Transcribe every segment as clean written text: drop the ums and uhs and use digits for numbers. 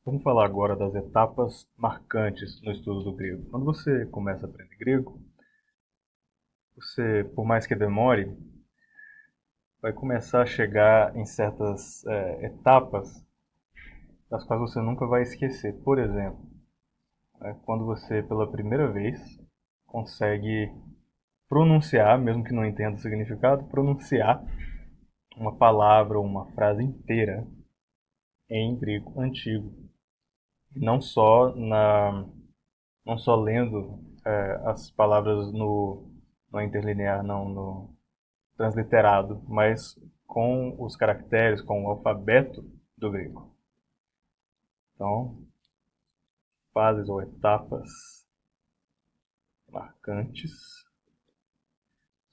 Vamos falar agora das etapas marcantes no estudo do grego. Quando você começa a aprender grego, você, por mais que demore, vai começar a chegar em certas etapas das quais você nunca vai esquecer. Por exemplo, quando você pela primeira vez consegue pronunciar, mesmo que não entenda o significado, pronunciar uma palavra ou uma frase inteira em grego antigo. Não só não só lendo as palavras no interlinear, não no transliterado, mas com os caracteres, com o alfabeto do grego. Então, fases ou etapas marcantes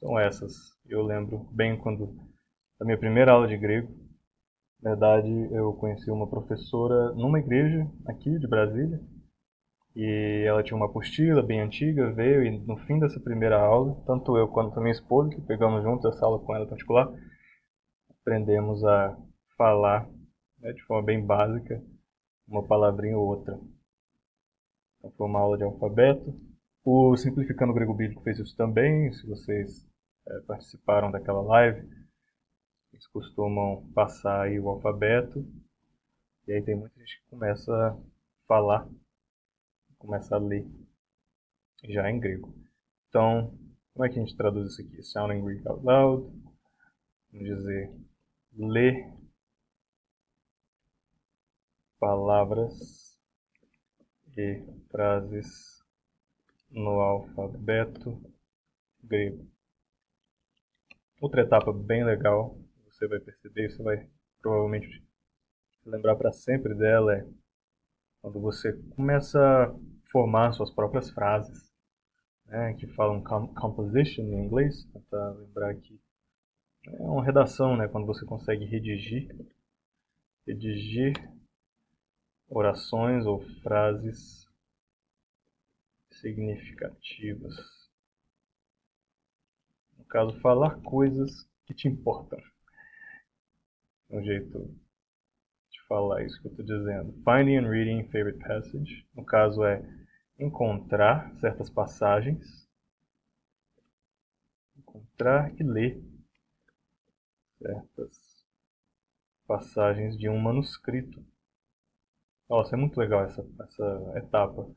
são essas. Eu lembro bem quando, na minha primeira aula de grego, na verdade, eu conheci uma professora numa igreja aqui de Brasília, e ela tinha uma apostila bem antiga, veio e no fim dessa primeira aula, tanto eu quanto a minha esposa, que pegamos juntos essa aula com ela particular, aprendemos a falar, né, de forma bem básica, uma palavrinha ou outra. Então foi uma aula de alfabeto. O Simplificando Grego Bíblico fez isso também, se vocês participaram daquela live, eles costumam passar aí o alfabeto, e aí tem muita gente que começa a falar, começa a ler já em grego. Então, como é que a gente traduz isso aqui? Sounding Greek out loud. Vamos dizer, ler palavras e frases no alfabeto grego. Outra etapa bem legal, você vai perceber, você vai provavelmente lembrar para sempre dela, é quando você começa a formar suas próprias frases, né, que falam composition em inglês, tentar lembrar aqui. É uma redação, né, quando você consegue redigir orações ou frases significativas. No caso, falar coisas que te importam. É um jeito de falar isso que eu estou dizendo. Finding and reading favorite passage. No caso, é encontrar certas passagens. Encontrar e ler certas passagens de um manuscrito. Nossa, é muito legal essa etapa.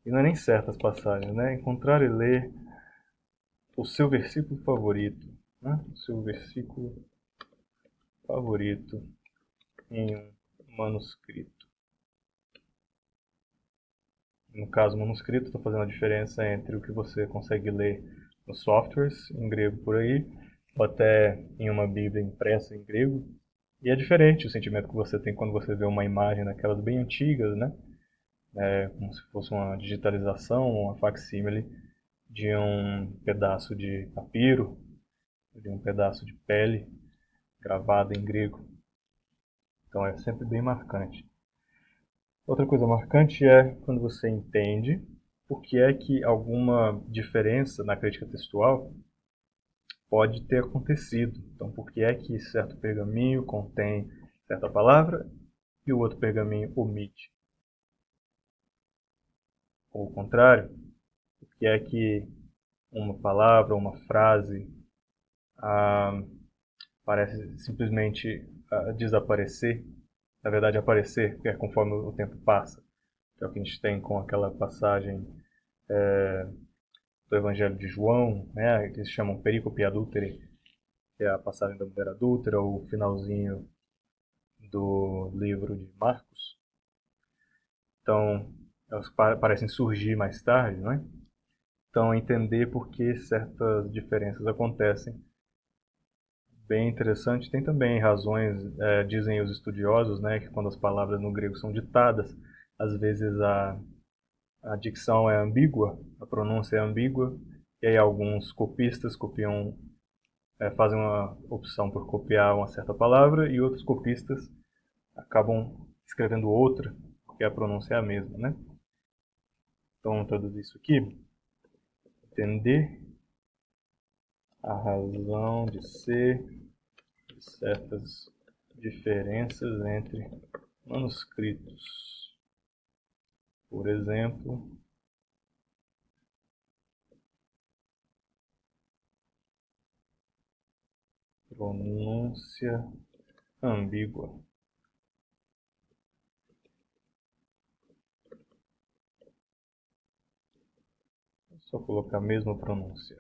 E não é nem certas passagens, né? Encontrar e ler o seu versículo favorito, né? O seu versículo favorito em um manuscrito. No caso, manuscrito, estou fazendo a diferença entre o que você consegue ler nos softwares em grego por aí, ou até em uma Bíblia impressa em grego. E é diferente o sentimento que você tem quando você vê uma imagem daquelas bem antigas, né? Como se fosse uma digitalização, uma facsímile de um pedaço de papiro, de um pedaço de pele gravado em grego. Então é sempre bem marcante. Outra coisa marcante é quando você entende por que é que alguma diferença na crítica textual pode ter acontecido. Então, por que é que certo pergaminho contém certa palavra e o outro pergaminho omite? Ou o contrário, por que é que uma palavra, uma frase ah, parece simplesmente desaparecer, na verdade aparecer, que é conforme o tempo passa, que é o que a gente tem com aquela passagem do Evangelho de João, né, que eles chamam perícope adúlteri, que é a passagem da mulher adúltera, ou o finalzinho do livro de Marcos. Então, elas parecem surgir mais tarde, não é? Então, entender por que certas diferenças acontecem, bem interessante. Tem também razões, dizem os estudiosos, né, que quando as palavras no grego são ditadas, às vezes a dicção é ambígua, a pronúncia é ambígua, e aí alguns copistas copiam, fazem uma opção por copiar uma certa palavra, e outros copistas acabam escrevendo outra, porque a pronúncia é a mesma, né? Então, vamos traduzir isso aqui. Entender a razão de ser de certas diferenças entre manuscritos. Por exemplo, pronúncia ambígua. É só colocar a mesma pronúncia.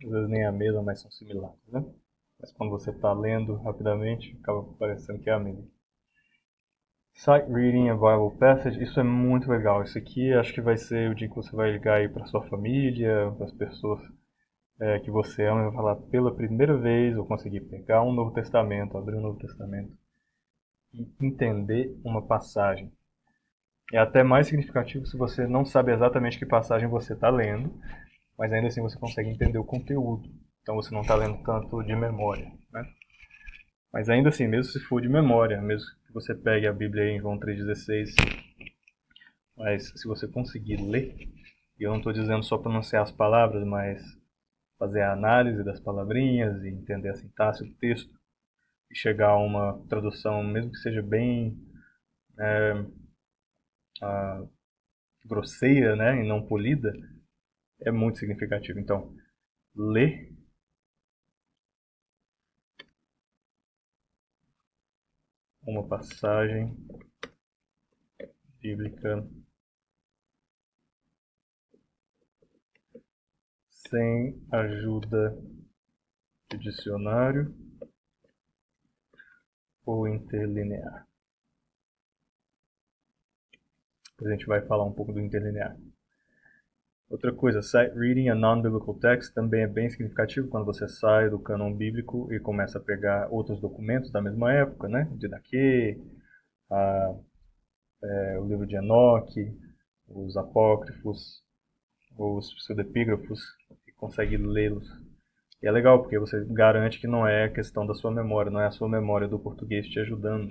Às vezes nem é a mesma, mas são similares, né? Mas quando você está lendo rapidamente, acaba parecendo que é a mesma. Sight Reading a Bible Passage, isso é muito legal. Isso aqui acho que vai ser o dia que você vai ligar aí para sua família, para as pessoas que você ama, e vai falar: pela primeira vez eu consegui pegar um Novo Testamento, abrir um Novo Testamento e entender uma passagem. É até mais significativo se você não sabe exatamente que passagem você está lendo, mas ainda assim você consegue entender o conteúdo. Então você não está lendo tanto de memória, né? Mas ainda assim, mesmo se for de memória, mesmo que você pegue a Bíblia aí em João 3,16, mas se você conseguir ler, e eu não estou dizendo só pronunciar as palavras, mas fazer a análise das palavrinhas e entender a sintaxe do texto, e chegar a uma tradução, mesmo que seja bem grosseira, né, e não polida, é muito significativo. Então, ler uma passagem bíblica sem ajuda de dicionário ou interlinear. A gente vai falar um pouco do interlinear. Outra coisa, sight reading a non-biblical text também é bem significativo quando você sai do cânon bíblico e começa a pegar outros documentos da mesma época, né? O Didaquê, o livro de Enoque, os apócrifos, os pseudepígrafos, e consegue lê-los. E é legal porque você garante que não é a questão da sua memória, não é a sua memória do português te ajudando.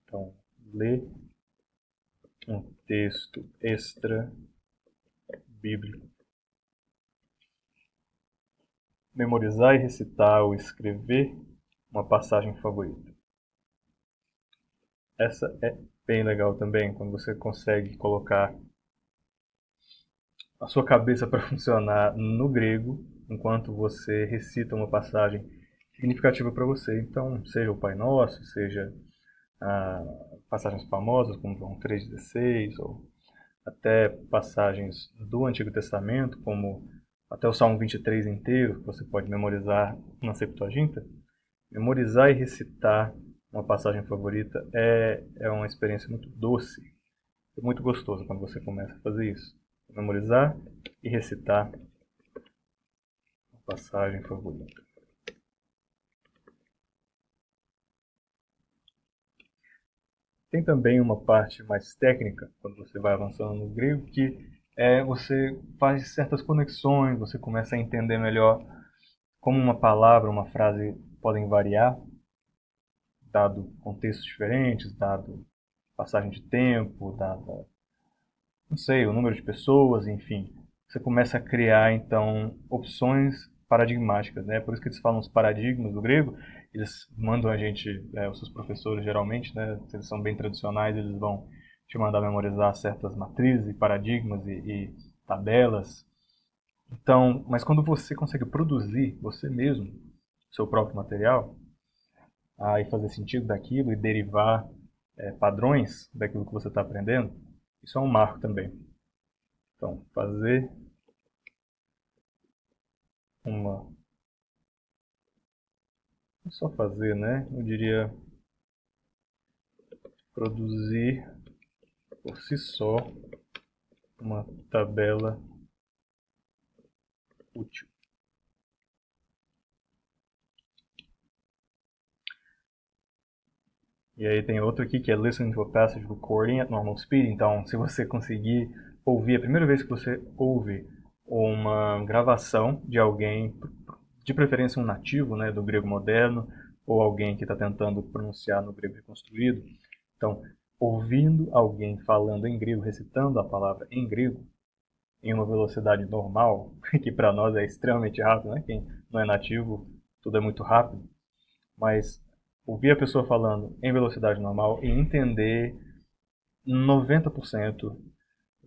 Então, lê um texto extra bíblico. Memorizar e recitar ou escrever uma passagem favorita. Essa é bem legal também, quando você consegue colocar a sua cabeça para funcionar no grego, enquanto você recita uma passagem significativa para você. Então, seja o Pai Nosso, seja passagens famosas como João 3,16, ou até passagens do Antigo Testamento, como até o Salmo 23 inteiro, que você pode memorizar na Septuaginta. Memorizar e recitar uma passagem favorita é uma experiência muito doce, é muito gostoso quando você começa a fazer isso. Memorizar e recitar uma passagem favorita. Tem também uma parte mais técnica, quando você vai avançando no grego, que você faz certas conexões, você começa a entender melhor como uma palavra, uma frase podem variar, dado contextos diferentes, dado passagem de tempo, dado, não sei, o número de pessoas, enfim. Você começa a criar, então, opções paradigmáticas, né? Por isso que eles falam os paradigmas do grego. Eles mandam a gente, os seus professores geralmente, né? Se eles são bem tradicionais, eles vão te mandar memorizar certas matrizes e paradigmas e tabelas. Então, mas quando você consegue produzir você mesmo seu próprio material, e fazer sentido daquilo e derivar padrões daquilo que você está aprendendo, isso é um marco também. Então, fazer uma. Não só fazer, né? Eu diria produzir por si só uma tabela útil. E aí tem outro aqui que é Listen to a Passage Recording at Normal Speed. Então, se você conseguir ouvir, a primeira vez que você ouve uma gravação de alguém, de preferência um nativo, né, do grego moderno, ou alguém que está tentando pronunciar no grego reconstruído. Então, ouvindo alguém falando em grego, recitando a palavra em grego, em uma velocidade normal, que para nós é extremamente rápido, né? Quem não é nativo, tudo é muito rápido. Mas ouvir a pessoa falando em velocidade normal e entender 90%,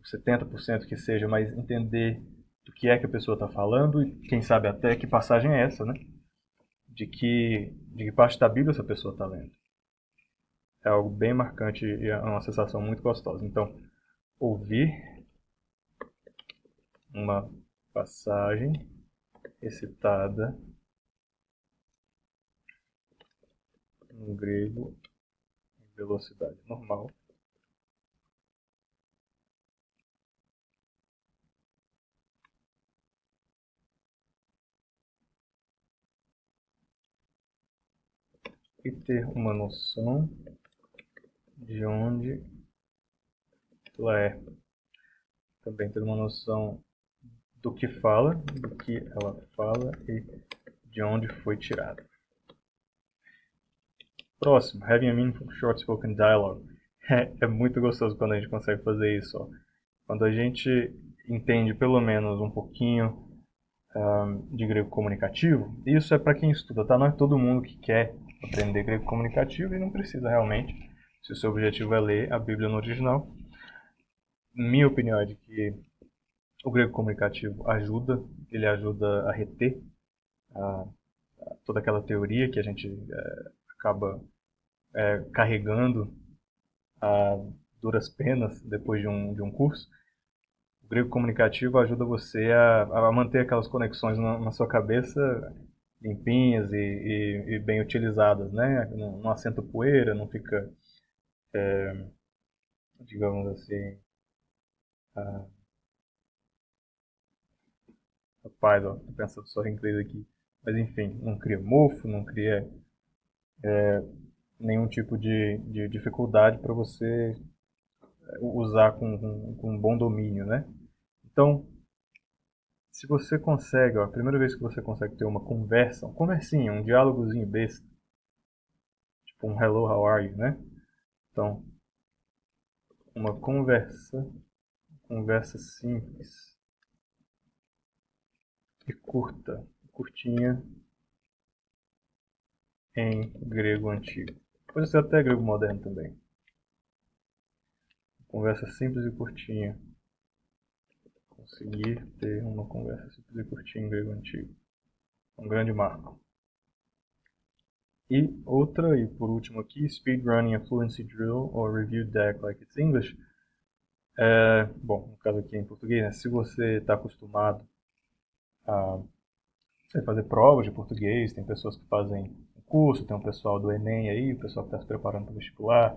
70% que seja, mas entender do que é que a pessoa está falando e quem sabe até que passagem é essa, né? De que parte da Bíblia essa pessoa está lendo. É algo bem marcante e é uma sensação muito gostosa. Então, ouvir uma passagem recitada no grego em velocidade normal e ter uma noção de onde ela é. Também ter uma noção do que fala, do que ela fala e de onde foi tirada. Próximo, having a meaningful short spoken dialogue. É muito gostoso quando a gente consegue fazer isso. Ó. Quando a gente entende pelo menos um pouquinho de grego comunicativo, isso é para quem estuda, tá? Não é todo mundo que quer aprender grego comunicativo e não precisa realmente, se o seu objetivo é ler a Bíblia no original. Minha opinião é de que o grego comunicativo ajuda, ele ajuda a reter toda aquela teoria que a gente acaba carregando a duras penas depois de um curso. O grego comunicativo ajuda você a manter aquelas conexões na sua cabeça limpinhas e bem utilizadas, né? Não assenta poeira, não fica, digamos assim, rapaz, ó, tô pensando só em inglês aqui, mas enfim, não cria mofo, não cria nenhum tipo de dificuldade para você usar com um bom domínio, né? Então, se você consegue, ó, a primeira vez que você consegue ter uma conversa, uma conversinha, um diálogozinho besta, tipo um hello, how are you, né? Então, uma conversa simples e curtinha em grego antigo. Pode ser até grego moderno também. Conversa simples e curtinha. Conseguir ter uma conversa simples e curtinha em grego antigo. Um grande marco. E outra, e por último aqui, speedrunning a fluency drill or review deck like it's English. Bom, no caso aqui em português, né, se você está acostumado a fazer provas de português, tem pessoas que fazem um curso, tem um pessoal do Enem aí, o pessoal que está se preparando para o vestibular,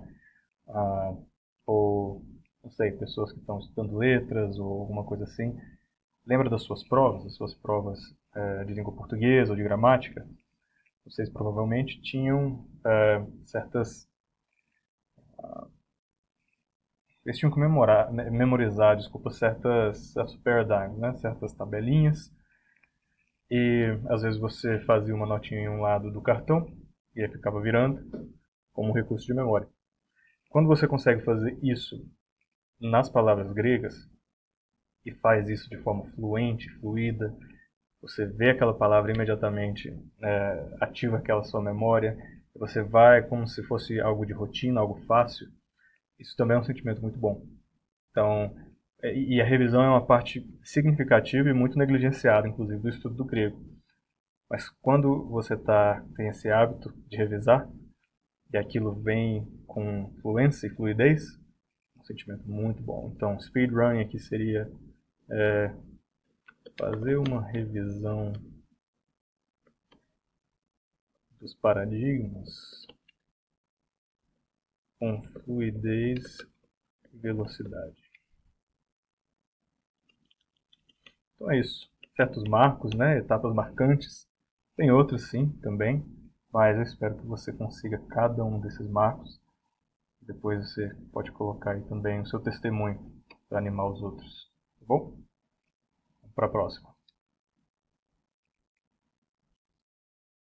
ou, não sei, pessoas que estão estudando letras ou alguma coisa assim. Lembra das suas provas de língua portuguesa ou de gramática? Vocês provavelmente tinham certas. Eles tinham que memorizar, desculpa, certos paradigms, né? Certas tabelinhas. E às vezes você fazia uma notinha em um lado do cartão e aí ficava virando como um recurso de memória. Quando você consegue fazer isso nas palavras gregas e faz isso de forma fluente, fluida, você vê aquela palavra imediatamente, ativa aquela sua memória, você vai como se fosse algo de rotina, algo fácil. Isso também é um sentimento muito bom. Então, e a revisão é uma parte significativa e muito negligenciada, inclusive, do estudo do grego. Mas quando você tem esse hábito de revisar, e aquilo vem com fluência e fluidez, é um sentimento muito bom. Então, speedrunning aqui seria fazer uma revisão dos paradigmas com fluidez e velocidade. Então é isso. Certos marcos, né? Etapas marcantes. Tem outros sim, também. Mas eu espero que você consiga cada um desses marcos. Depois você pode colocar aí também o seu testemunho para animar os outros. Tá bom? Para a próxima.